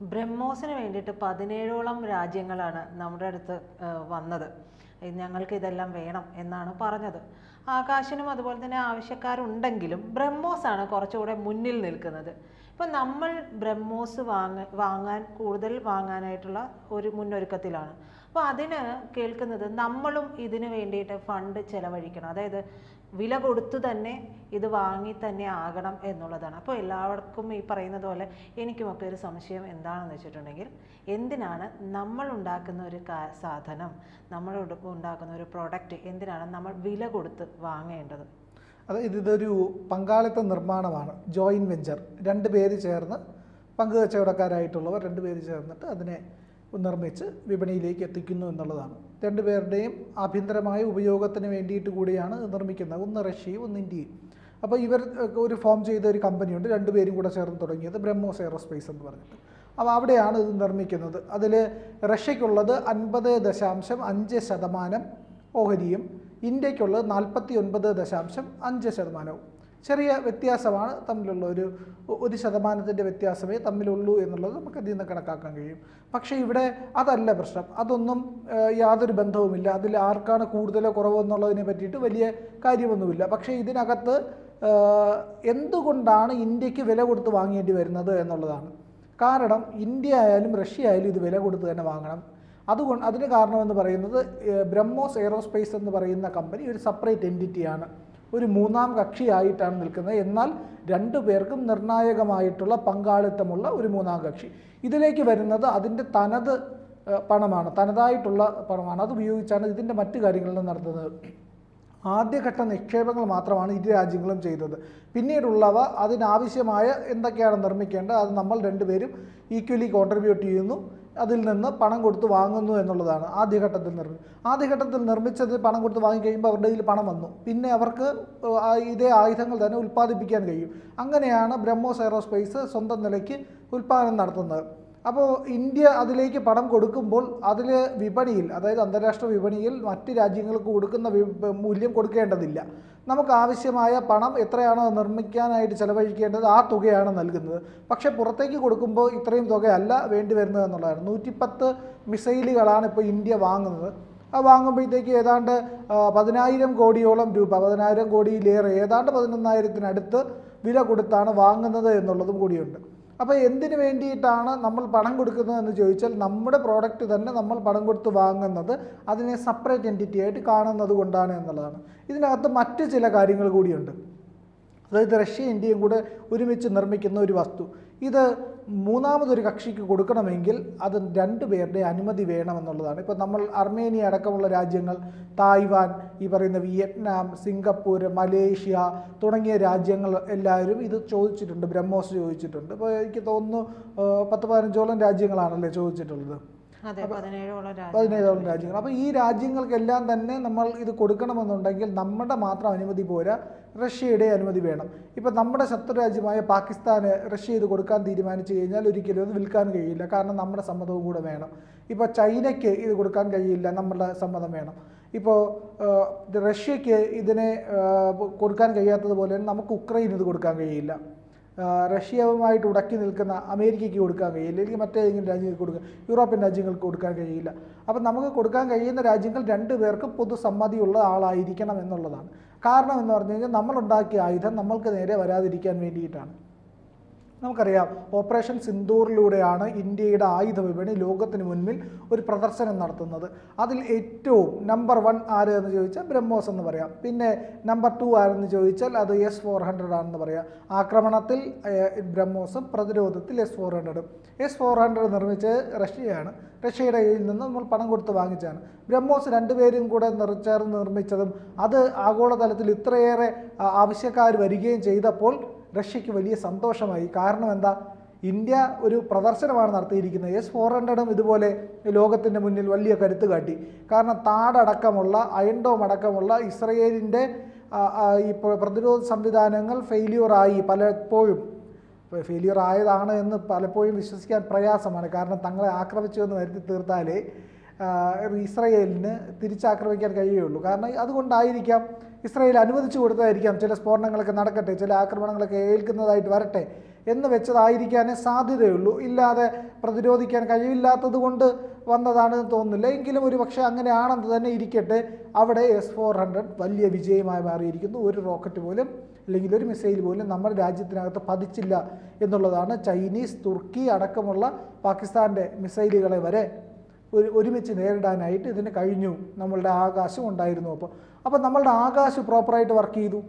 ബ്രഹ്മോസിന് വേണ്ടിയിട്ട് 17ഓളം രാജ്യങ്ങളാണ് നമ്മുടെ അടുത്ത് വന്നത്. ഞങ്ങൾക്ക് ഇതെല്ലാം വേണം എന്നാണ് പറഞ്ഞത്. ആകാശിനും അതുപോലെ തന്നെ ആവശ്യക്കാരുണ്ടെങ്കിലും ബ്രഹ്മോസാണ് കുറച്ചുകൂടെ മുന്നിൽ നിൽക്കുന്നത്. ഇപ്പം നമ്മൾ ബ്രഹ്മോസ് വാങ്ങാൻ കൂടുതൽ വാങ്ങാനായിട്ടുള്ള ഒരു മുന്നൊരുക്കത്തിലാണ്. അപ്പോൾ അതിന് കേൾക്കുന്നത് നമ്മളും ഇതിന് വേണ്ടിയിട്ട് ഫണ്ട് ചെലവഴിക്കണം, അതായത് വില കൊടുത്തു തന്നെ ഇത് വാങ്ങി തന്നെ ആകണം എന്നുള്ളതാണ്. അപ്പോൾ എല്ലാവർക്കും ഈ പറയുന്നത് പോലെ എനിക്കുമൊക്കെ ഒരു സംശയം എന്താണെന്ന് വെച്ചിട്ടുണ്ടെങ്കിൽ, എന്തിനാണ് നമ്മൾ ഉണ്ടാക്കുന്ന ഒരു സാധനം, നമ്മൾ ഉണ്ടാക്കുന്ന ഒരു പ്രൊഡക്റ്റ് എന്തിനാണ് നമ്മൾ വില കൊടുത്ത് വാങ്ങേണ്ടത്? അതായത് ഇതൊരു പങ്കാളിത്ത നിർമ്മാണമാണ്, ജോയിൻറ്റ് വെഞ്ചർ. രണ്ട് പേര് ചേർന്ന്, പങ്കുകച്ചവടക്കാരായിട്ടുള്ളവർ രണ്ട് പേര് ചേർന്നിട്ട് അതിനെ നിർമ്മിച്ച് വിപണിയിലേക്ക് എത്തിക്കുന്നു എന്നുള്ളതാണ്. രണ്ടുപേരുടെയും ആഭ്യന്തരമായ ഉപയോഗത്തിന് വേണ്ടിയിട്ട് കൂടിയാണ് നിർമ്മിക്കുന്നത്. ഒന്ന് റഷ്യയും ഒന്ന് ഇന്ത്യയും. അപ്പോൾ ഇവർ ഒരു ഫോം ചെയ്ത ഒരു കമ്പനിയുണ്ട്, രണ്ടുപേരും കൂടെ ചേർന്ന് തുടങ്ങിയത് ബ്രഹ്മോസ് എയറോസ്പേസ് എന്ന് പറഞ്ഞിട്ട്. അപ്പോൾ അവിടെയാണ് ഇത് നിർമ്മിക്കുന്നത്. അതിൽ റഷ്യയ്ക്കുള്ളത് 50.5% ഓഹരിയും ഇന്ത്യക്കുള്ളത് 49.5%. ചെറിയ വ്യത്യാസമാണ് തമ്മിലുള്ള, ഒരു ശതമാനത്തിൻ്റെ വ്യത്യാസമേ തമ്മിലുള്ളൂ എന്നുള്ളത് നമുക്ക് അതിൽ നിന്ന് കണക്കാക്കാൻ കഴിയും. പക്ഷേ ഇവിടെ അതല്ല പ്രശ്നം. അതൊന്നും യാതൊരു ബന്ധവുമില്ല. അതിൽ ആർക്കാണ് കൂടുതലോ കുറവോ എന്നുള്ളതിനെ പറ്റിയിട്ട് വലിയ കാര്യമൊന്നുമില്ല. പക്ഷേ ഇതിനകത്ത് എന്തുകൊണ്ടാണ് ഇന്ത്യക്ക് വില കൊടുത്ത് വാങ്ങേണ്ടി വരുന്നത് എന്നുള്ളതാണ്. കാരണം ഇന്ത്യ ആയാലും റഷ്യ ആയാലും ഇത് വില കൊടുത്ത് തന്നെ വാങ്ങണം. അതിന് കാരണമെന്ന് പറയുന്നത്, ബ്രഹ്മോസ് എയറോസ്പേസ് എന്ന് പറയുന്ന കമ്പനി ഒരു സെപ്പറേറ്റ് എൻറ്റിറ്റിയാണ്, ഒരു മൂന്നാം കക്ഷിയായിട്ടാണ് നിൽക്കുന്നത്. എന്നാൽ രണ്ടു പേർക്കും നിർണായകമായിട്ടുള്ള പങ്കാളിത്തമുള്ള ഒരു മൂന്നാം കക്ഷി. ഇതിലേക്ക് വരുന്നത് അതിൻ്റെ തനത് പണമാണ്, തനതായിട്ടുള്ള പണമാണ്. അത് ഉപയോഗിച്ചാണ് ഇതിൻ്റെ മറ്റു കാര്യങ്ങളും നടത്തുന്നത്. ആദ്യഘട്ട നിക്ഷേപങ്ങൾ മാത്രമാണ് ഇരു രാജ്യങ്ങളും ചെയ്തത്. പിന്നീടുള്ളവ അതിനാവശ്യമായ എന്തൊക്കെയാണ് നിർമ്മിക്കേണ്ടത് അത് നമ്മൾ രണ്ടുപേരും ഈക്വലി കോൺട്രിബ്യൂട്ട് ചെയ്യുന്നു, അതിൽ നിന്ന് പണം കൊടുത്ത് വാങ്ങുന്നു എന്നുള്ളതാണ് ആദ്യഘട്ടത്തിൽ നിർമ്മിച്ചത്. പണം കൊടുത്ത് വാങ്ങിക്കഴിയുമ്പോൾ അവരുടെ കയ്യിൽ പണം വന്നു, പിന്നെ അവർക്ക് ഇതേ ആയുധങ്ങൾ തന്നെ ഉൽപ്പാദിപ്പിക്കാൻ കഴിയും. അങ്ങനെയാണ് ബ്രഹ്മോസ് എയറോസ്പേസ് സ്വന്തം നിലയ്ക്ക് ഉൽപ്പാദനം നടത്തുന്നത്. അപ്പോൾ ഇന്ത്യ അതിലേക്ക് പണം കൊടുക്കുമ്പോൾ അതിൽ വിപണിയിൽ, അതായത് അന്താരാഷ്ട്ര വിപണിയിൽ മറ്റ് രാജ്യങ്ങൾക്ക് കൊടുക്കുന്ന മൂല്യം കൊടുക്കേണ്ടതില്ല. നമുക്ക് ആവശ്യമായ പണം എത്രയാണോ നിർമ്മിക്കാനായിട്ട് ചിലവഴിക്കേണ്ടത് ആ തുകയാണ് നൽകുന്നത്. പക്ഷേ പുറത്തേക്ക് കൊടുക്കുമ്പോൾ ഇത്രയും തുകയല്ല വേണ്ടി വരുന്നത് എന്നുള്ളതാണ്. 110 മിസൈലുകളാണ് ഇപ്പോൾ ഇന്ത്യ വാങ്ങുന്നത്. അത് വാങ്ങുമ്പോഴത്തേക്ക് ഏതാണ്ട് 10,000 കോടിയോളം രൂപ, 10,000 കോടിയിലേറെ, ഏതാണ്ട് 11,000-നടുത്ത് വില കൊടുത്താണ് വാങ്ങുന്നത് എന്നുള്ളതും കൂടിയുണ്ട്. അപ്പോൾ എന്തിനു വേണ്ടിയിട്ടാണ് നമ്മൾ പണം കൊടുക്കുന്നതെന്ന് ചോദിച്ചാൽ, നമ്മുടെ പ്രോഡക്റ്റ് തന്നെ നമ്മൾ പണം കൊടുത്ത് വാങ്ങുന്നത് അതിനെ സെപ്പറേറ്റ് എൻറ്റിറ്റി ആയിട്ട് കാണുന്നത് കൊണ്ടാണ് എന്നുള്ളതാണ്. ഇതിനകത്ത് മറ്റ് ചില കാര്യങ്ങൾ കൂടിയുണ്ട്. അതായത് റഷ്യ ഇന്ത്യയും കൂടെ ഒരുമിച്ച് നിർമ്മിക്കുന്ന ഒരു വസ്തു, ഇത് മൂന്നാമതൊരു കക്ഷിക്ക് കൊടുക്കണമെങ്കിൽ അത് രണ്ടുപേരുടെ അനുമതി വേണമെന്നുള്ളതാണ്. ഇപ്പോൾ നമ്മൾ അർമേനിയ അടക്കമുള്ള രാജ്യങ്ങൾ, തായ്വാൻ, ഈ പറയുന്ന വിയറ്റ്നാം, സിംഗപ്പൂർ, മലേഷ്യ തുടങ്ങിയ രാജ്യങ്ങൾ എല്ലാവരും ഇത് ചോദിച്ചിട്ടുണ്ട്, ബ്രഹ്മോസ് ചോദിച്ചിട്ടുണ്ട്. ഇപ്പോൾ എനിക്ക് തോന്നുന്നു 10-15ഓളം രാജ്യങ്ങളാണല്ലേ ചോദിച്ചിട്ടുള്ളത്. 17ഓളം രാജ്യങ്ങൾ. അപ്പോൾ ഈ രാജ്യങ്ങൾക്കെല്ലാം തന്നെ നമ്മൾ ഇത് കൊടുക്കണമെന്നുണ്ടെങ്കിൽ നമ്മുടെ മാത്രം അനുമതി പോരാ, റഷ്യയുടെ അനുമതി വേണം. ഇപ്പം നമ്മുടെ ശത്രു രാജ്യമായ പാകിസ്ഥാന് റഷ്യ ഇത് കൊടുക്കാൻ തീരുമാനിച്ചു കഴിഞ്ഞാൽ ഒരിക്കലും അത് വിൽക്കാൻ കഴിയില്ല, കാരണം നമ്മുടെ സമ്മതവും കൂടെ വേണം. ഇപ്പോൾ ചൈനയ്ക്ക് ഇത് കൊടുക്കാൻ കഴിയില്ല, നമ്മുടെ സമ്മതം വേണം. ഇപ്പോൾ റഷ്യയ്ക്ക് ഇതിനെ കൊടുക്കാൻ കഴിയാത്തതുപോലെ നമുക്ക് ഉക്രൈന് ഇത് കൊടുക്കാൻ കഴിയില്ല, റഷ്യയുമായിട്ട് ഉടക്കി നിൽക്കുന്ന അമേരിക്കയ്ക്ക് കൊടുക്കാൻ കഴിയില്ല, അല്ലെങ്കിൽ മറ്റേതെങ്കിലും രാജ്യങ്ങൾക്ക് കൊടുക്കുക, യൂറോപ്യൻ രാജ്യങ്ങൾക്ക് കൊടുക്കാൻ കഴിയില്ല. അപ്പം നമുക്ക് കൊടുക്കാൻ കഴിയുന്ന രാജ്യങ്ങൾ രണ്ടുപേർക്കും പൊതുസമ്മതിയുള്ള ആളായിരിക്കണം എന്നുള്ളതാണ്. കാരണം എന്ന് പറഞ്ഞു കഴിഞ്ഞാൽ നമ്മളുണ്ടാക്കിയ ആയുധം നമ്മൾക്ക് നേരെ വരാതിരിക്കാൻ വേണ്ടിയിട്ടാണ്. നമുക്കറിയാം, ഓപ്പറേഷൻ സിന്ദൂറിലൂടെയാണ് ഇന്ത്യയുടെ ആയുധ വിപണി ലോകത്തിന് മുൻപിൽ ഒരു പ്രദർശനം നടത്തുന്നത്. അതിൽ ഏറ്റവും നമ്പർ 1 ആര് എന്ന് ചോദിച്ചാൽ ബ്രഹ്മോസ് എന്ന് പറയാം. പിന്നെ നമ്പർ 2 ആരെന്ന് ചോദിച്ചാൽ അത് S-400 ആണെന്ന് പറയാം. ആക്രമണത്തിൽ ബ്രഹ്മോസും പ്രതിരോധത്തിൽ S-400. S-400 നിർമ്മിച്ചത് റഷ്യയാണ്. റഷ്യയുടെ കയ്യിൽ നിന്ന് നമ്മൾ പണം കൊടുത്ത് വാങ്ങിച്ചാണ്. ബ്രഹ്മോസ് രണ്ടുപേരും കൂടെ ചേർന്ന് നിർമ്മിച്ചതും അത് ആഗോളതലത്തിൽ ഇത്രയേറെ ആവശ്യക്കാർ വരികയും ചെയ്തപ്പോൾ റഷ്യയ്ക്ക് വലിയ സന്തോഷമായി. കാരണം എന്താ, ഇന്ത്യ ഒരു പ്രദർശനമാണ് നടത്തിയിരിക്കുന്നത്. S-400 ഇതുപോലെ ലോകത്തിൻ്റെ മുന്നിൽ വലിയ കരുത്ത് കാട്ടി. കാരണം താടടക്കമുള്ള, അയൺഡോം അടക്കമുള്ള ഇസ്രയേലിൻ്റെ ഈ പ്രതിരോധ സംവിധാനങ്ങൾ പലപ്പോഴും ഫെയിലിയർ ആയതാണ് എന്ന് പലപ്പോഴും വിശ്വസിക്കാൻ പ്രയാസമാണ്. കാരണം തങ്ങളെ ആക്രമിച്ചു എന്ന് വരുത്തി തീർത്താലേ ഇസ്രയേലിന് തിരിച്ചാക്രമിക്കാൻ കഴിയുകയുള്ളൂ. കാരണം അതുകൊണ്ടായിരിക്കാം ഇസ്രായേൽ അനുവദിച്ചു കൊടുത്തതായിരിക്കാം ചില സ്ഫോടനങ്ങളൊക്കെ നടക്കട്ടെ, ചില ആക്രമണങ്ങളൊക്കെ ഏൽക്കുന്നതായിട്ട് വരട്ടെ എന്ന് വെച്ചതായിരിക്കാനേ സാധ്യതയുള്ളൂ. ഇല്ലാതെ പ്രതിരോധിക്കാൻ കഴിവില്ലാത്തത് കൊണ്ട് വന്നതാണെന്ന് തോന്നുന്നില്ല. എങ്കിലും ഒരു പക്ഷേ അങ്ങനെയാണെന്ന് തന്നെ ഇരിക്കട്ടെ, അവിടെ S-400 വലിയ വിജയമായി മാറിയിരിക്കുന്നു. ഒരു റോക്കറ്റ് പോലും അല്ലെങ്കിൽ ഒരു മിസൈൽ പോലും നമ്മുടെ രാജ്യത്തിനകത്ത് പതിച്ചില്ല എന്നുള്ളതാണ്. ചൈനീസ്, തുർക്കി അടക്കമുള്ള പാകിസ്ഥാൻ്റെ മിസൈലുകളെ വരെ ഒരുമിച്ച് നേരിടാനായിട്ട് ഇതിന് കഴിഞ്ഞു. നമ്മളുടെ ആകാശം ഉണ്ടായിരുന്നു. അപ്പോൾ നമ്മളുടെ ആകാശം പ്രോപ്പറായിട്ട് വർക്ക് ചെയ്തു,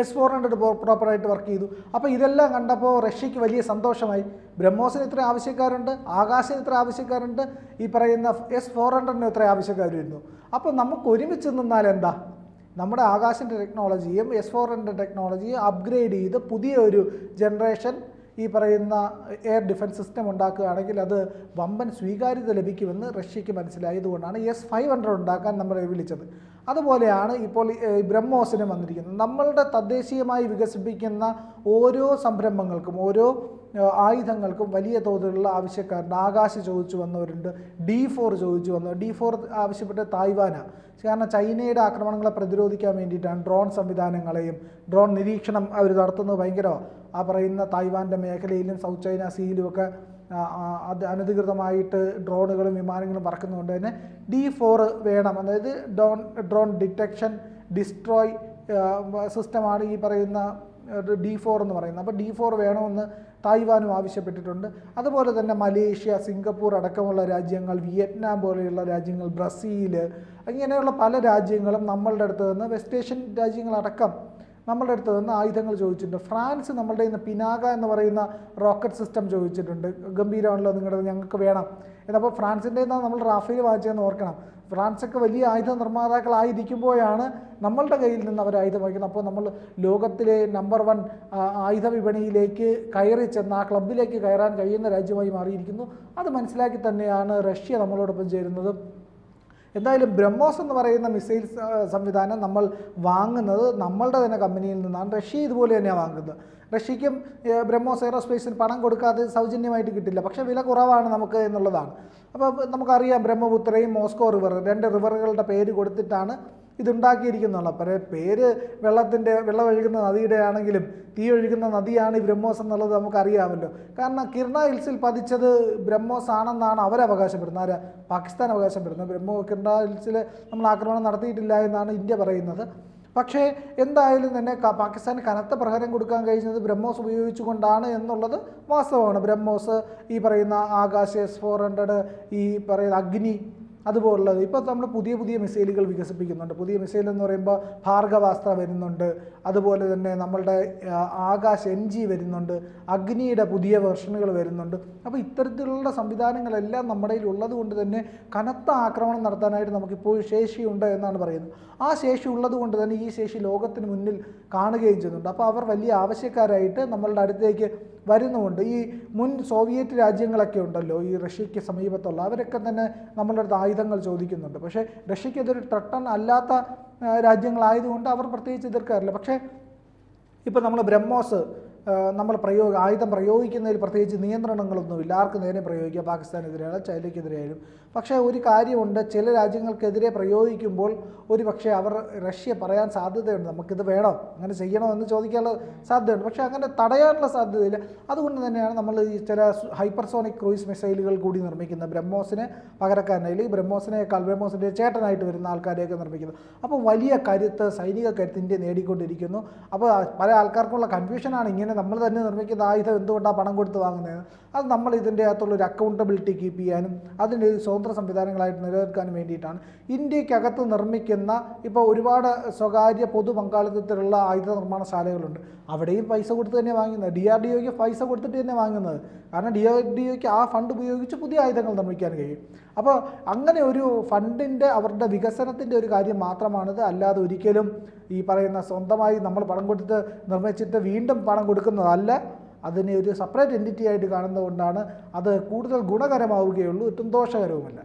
S-400 പ്രോപ്പറായിട്ട് വർക്ക് ചെയ്തു. അപ്പോൾ ഇതെല്ലാം കണ്ടപ്പോൾ റഷ്യക്ക് വലിയ സന്തോഷമായി. ബ്രഹ്മോസിന് ഇത്ര ആവശ്യക്കാരുണ്ട്, ആകാശത്തിന് ഇത്ര ആവശ്യക്കാരുണ്ട്, ഈ പറയുന്ന S-400 ഇത്ര ആവശ്യക്കാർ വരുന്നു. അപ്പോൾ നമുക്ക് ഒരുമിച്ച് നിന്നാൽ എന്താ, നമ്മുടെ ആകാശിൻ്റെ ടെക്നോളജിയും S-400 ടെക്നോളജിയും അപ്ഗ്രേഡ് ചെയ്ത് പുതിയ ഒരു ജനറേഷൻ ഈ പറയുന്ന എയർ ഡിഫൻസ് സിസ്റ്റം ഉണ്ടാക്കുകയാണെങ്കിൽ അത് വമ്പൻ സ്വീകാര്യത ലഭിക്കുമെന്ന് റഷ്യക്ക് മനസ്സിലായതുകൊണ്ടാണ് S-500 ഉണ്ടാക്കാൻ നമ്മളെ വിളിച്ചത്. അതുപോലെയാണ് ഇപ്പോൾ ബ്രഹ്മോസിനും വന്നിരിക്കുന്നത്. നമ്മളുടെ തദ്ദേശീയമായി വികസിപ്പിക്കുന്ന ഓരോ സംരംഭങ്ങൾക്കും ഓരോ ആയുധങ്ങൾക്കും വലിയ തോതിലുള്ള ആവശ്യക്കാരുണ്ട്. ആകാശ് ചോദിച്ചു വന്നവരുണ്ട്, D4 ചോദിച്ചു വന്നവർ. D4 ആവശ്യപ്പെട്ട തായ്വാനാണ്. കാരണം ചൈനയുടെ ആക്രമണങ്ങളെ പ്രതിരോധിക്കാൻ വേണ്ടിയിട്ടാണ് ഡ്രോൺ സംവിധാനങ്ങളെയും ഡ്രോൺ നിരീക്ഷണം അവർ നടത്തുന്നത് ഭയങ്കരമാണ്. ആ പറയുന്ന തായ്വാൻ്റെ മേഖലയിലും സൗത്ത് ചൈന സീയിലുമൊക്കെ അത് അനധികൃതമായിട്ട് ഡ്രോണുകളും വിമാനങ്ങളും പറക്കുന്നതുകൊണ്ട് തന്നെ D4 വേണം. അതായത് ഡ്രോൺ ഡിറ്റക്ഷൻ ഡിസ്ട്രോയ് സിസ്റ്റമാണ് ഈ പറയുന്ന D4 എന്ന് പറയുന്നത്. അപ്പോൾ D4 വേണമെന്ന് തായ്വാനും ആവശ്യപ്പെട്ടിട്ടുണ്ട്. അതുപോലെ തന്നെ മലേഷ്യ, സിംഗപ്പൂർ അടക്കമുള്ള രാജ്യങ്ങൾ, വിയറ്റ്നാം പോലെയുള്ള രാജ്യങ്ങൾ, ബ്രസീൽ, ഇങ്ങനെയുള്ള പല രാജ്യങ്ങളും നമ്മളുടെ അടുത്ത് നിന്ന് വെസ്റ്റ് ഏഷ്യൻ രാജ്യങ്ങളടക്കം നമ്മളുടെ അടുത്ത് നിന്ന് ആയുധങ്ങൾ ചോദിച്ചിട്ടുണ്ട്. ഫ്രാൻസ് നമ്മളുടെ ഇന്ന് പിനാക എന്ന് പറയുന്ന റോക്കറ്റ് സിസ്റ്റം ചോദിച്ചിട്ടുണ്ട്. ഗംഭീരമാണല്ലോ നിങ്ങളുടെ, ഞങ്ങൾക്ക് വേണം എന്നപ്പോൾ ഫ്രാൻസിൻ്റെ നമ്മൾ റാഫേൽ വാങ്ങിച്ചതെന്ന് ഓർക്കണം. ഫ്രാൻസൊക്കെ വലിയ ആയുധ നിർമ്മാതാക്കളായിരിക്കുമ്പോഴാണ് നമ്മളുടെ കയ്യിൽ നിന്ന് അവർ ആയുധം വാങ്ങിക്കുന്നത്. അപ്പോൾ നമ്മൾ ലോകത്തിലെ നമ്പർ 1 ആയുധ വിപണിയിലേക്ക് കയറി ചെന്ന് ആ ക്ലബിലേക്ക് കയറാൻ കഴിയുന്ന രാജ്യമായി മാറിയിരിക്കുന്നു. അത് മനസ്സിലാക്കി തന്നെയാണ് റഷ്യ നമ്മളോടൊപ്പം ചേരുന്നത്. എന്തായാലും ബ്രഹ്മോസ് എന്ന് പറയുന്ന മിസൈൽ സംവിധാനം നമ്മൾ വാങ്ങുന്നത് നമ്മളുടെ തന്നെ കമ്പനിയിൽ നിന്നാണ്. റഷ്യ ഇതുപോലെ തന്നെയാണ് വാങ്ങുന്നത്. റഷ്യയ്ക്കും ബ്രഹ്മോസ് എയറോസ്പേസിന് പണം കൊടുക്കാതെ സൗജന്യമായിട്ട് കിട്ടില്ല, പക്ഷേ വില കുറവാണ് നമുക്ക് എന്നുള്ളതാണ്. അപ്പോൾ നമുക്കറിയാം ബ്രഹ്മപുത്രയും മോസ്കോ റിവർ, 2 റിവറുകളുടെ പേര് കൊടുത്തിട്ടാണ് ഇതുണ്ടാക്കിയിരിക്കുന്നുള്ളൂ. അപ്പോൾ പേര് വെള്ളം ഒഴുകുന്ന നദിയുടെ ആണെങ്കിലും തീ ഒഴുകുന്ന നദിയാണ് ഈ ബ്രഹ്മോസ് എന്നുള്ളത് നമുക്കറിയാമല്ലോ. കാരണം കിർണ ഹിൽസിൽ പതിച്ചത് ബ്രഹ്മോസ് ആണെന്നാണ് അവരവകാശപ്പെടുന്നത്, പാകിസ്ഥാൻ അവകാശപ്പെടുന്നത്. കിർണ ഹിൽസിൽ നമ്മൾ ആക്രമണം നടത്തിയിട്ടില്ല എന്നാണ് ഇന്ത്യ പറയുന്നത്. പക്ഷേ എന്തായാലും തന്നെ പാകിസ്ഥാന് കനത്ത പ്രഹരം കൊടുക്കാൻ കഴിഞ്ഞത് ബ്രഹ്മോസ് ഉപയോഗിച്ചുകൊണ്ടാണ് എന്നുള്ളത് വാസ്തവമാണ്. ബ്രഹ്മോസ്, ഈ പറയുന്ന ആകാശ്, S-400, ഈ പറയുന്ന അഗ്നി, അതുപോലുള്ളത്. ഇപ്പോൾ നമ്മൾ പുതിയ മിസൈലുകൾ വികസിപ്പിക്കുന്നുണ്ട്. പുതിയ മിസൈൽ എന്ന് പറയുമ്പോൾ ഭാർഗവാസ്ത്ര വരുന്നുണ്ട്, അതുപോലെ തന്നെ നമ്മളുടെ ആകാശ് MG വരുന്നുണ്ട്, അഗ്നിയുടെ പുതിയ വെർഷനുകൾ വരുന്നുണ്ട്. അപ്പോൾ ഇത്തരത്തിലുള്ള സംവിധാനങ്ങളെല്ലാം നമ്മുടെ കയ്യിൽ ഉള്ളത് കൊണ്ട് തന്നെ കനത്ത ആക്രമണം നടത്താനായിട്ട് നമുക്കിപ്പോൾ ശേഷിയുണ്ട് എന്നാണ് പറയുന്നത്. ആ ശേഷി ഉള്ളത് കൊണ്ട് തന്നെ ഈ ശേഷി ലോകത്തിന് മുന്നിൽ കാണുകയും ചെയ്യുന്നുണ്ട്. അപ്പോൾ അവർ വലിയ ആവശ്യക്കാരായിട്ട് നമ്മളുടെ അടുത്തേക്ക് വരുന്നുമുണ്ട്. ഈ മുൻ സോവിയറ്റ് രാജ്യങ്ങളൊക്കെ ഉണ്ടല്ലോ, ഈ റഷ്യയ്ക്ക് സമീപത്തുള്ള, അവരൊക്കെ തന്നെ നമ്മളുടെ അടുത്ത് ആയുധങ്ങൾ ചോദിക്കുന്നുണ്ട്. പക്ഷേ റഷ്യയ്ക്ക് ഇതൊരു ത്രട്ടൻ അല്ലാത്ത രാജ്യങ്ങളായതുകൊണ്ട് അവർ പ്രത്യേകിച്ച് എതിർക്കാറില്ല. പക്ഷേ ഇപ്പോൾ നമ്മൾ ബ്രഹ്മോസ് നമ്മൾ ആയുധം പ്രയോഗിക്കുന്നതിൽ പ്രത്യേകിച്ച് നിയന്ത്രണങ്ങളൊന്നുമില്ല. ആർക്ക് നേരെ പ്രയോഗിക്കുക, പാകിസ്ഥാനെതിരെയായാലും ചൈനയ്ക്കെതിരെയായാലും. പക്ഷേ ഒരു കാര്യമുണ്ട്, ചില രാജ്യങ്ങൾക്കെതിരെ പ്രയോഗിക്കുമ്പോൾ ഒരു പക്ഷേ റഷ്യ പറയാൻ സാധ്യതയുണ്ട്, നമുക്കിത് വേണോ, അങ്ങനെ ചെയ്യണോ എന്ന് ചോദിക്കാനുള്ള സാധ്യതയുണ്ട്. പക്ഷേ അങ്ങനെ തടയാനുള്ള സാധ്യതയില്ല. അതുകൊണ്ട് തന്നെയാണ് നമ്മൾ ഈ ചില ഹൈപ്പർസോണിക് ക്രൂയിസ് മിസൈലുകൾ കൂടി നിർമ്മിക്കുന്നത്. ബ്രഹ്മോസിന് പകരക്കാരനായി ബ്രഹ്മോസിൻ്റെ ചേട്ടനായിട്ട് വരുന്ന ആൾക്കാരെയൊക്കെ നിർമ്മിക്കുന്നത്. അപ്പോൾ വലിയ കരുത്ത്, സൈനിക കരുത്ത് ഇന്ത്യ നേടിക്കൊണ്ടിരിക്കുന്നു. അപ്പോൾ പല ആൾക്കാർക്കുള്ള കൺഫ്യൂഷനാണ്, ഇങ്ങനെ നമ്മൾ തന്നെ നിർമ്മിക്കുന്ന ആയുധം എന്തുകൊണ്ടാണ് പണം കൊടുത്ത് വാങ്ങുന്നത്. അത് നമ്മൾ ഇതിൻ്റെ അകത്തുള്ളൊരു അക്കൗണ്ടബിലിറ്റി കീപ്പ് ചെയ്യാനും അതിൻ്റെ സ്വതന്ത്ര സംവിധാനങ്ങളായിട്ട് നിലനിൽക്കാനും വേണ്ടിയിട്ടാണ്. ഇന്ത്യക്കകത്ത് നിർമ്മിക്കുന്ന ഇപ്പോൾ ഒരുപാട് സ്വകാര്യ പൊതു പങ്കാളിത്തത്തിലുള്ള ആയുധ നിർമ്മാണശാലകളുണ്ട്. അവിടെയും പൈസ കൊടുത്ത് തന്നെ വാങ്ങുന്നത്, DRDOയ്ക്ക് പൈസ കൊടുത്തിട്ട് തന്നെ വാങ്ങുന്നത്. കാരണം DRDOയ്ക്ക് ആ ഫണ്ട് ഉപയോഗിച്ച് പുതിയ ആയുധങ്ങൾ നിർമ്മിക്കാൻ കഴിയും. അപ്പോൾ അങ്ങനെ ഒരു ഫണ്ടിൻ്റെ, അവരുടെ വികസനത്തിൻ്റെ ഒരു കാര്യം മാത്രമാണിത്. അല്ലാതെ ഒരിക്കലും ഈ പറയുന്ന സ്വന്തമായി നമ്മൾ പണം കൊടുത്ത് നിർമ്മിച്ചിട്ട് വീണ്ടും പണം കൊടുക്കുന്നതല്ല. അതിനെ ഒരു സെപ്പറേറ്റ് എൻറ്റിറ്റി ആയിട്ട് കാണുന്നതുകൊണ്ടാണ് അത് കൂടുതൽ ഗുണകരമാവുകയുള്ളൂ, ഒട്ടും ദോഷകരവുമല്ല.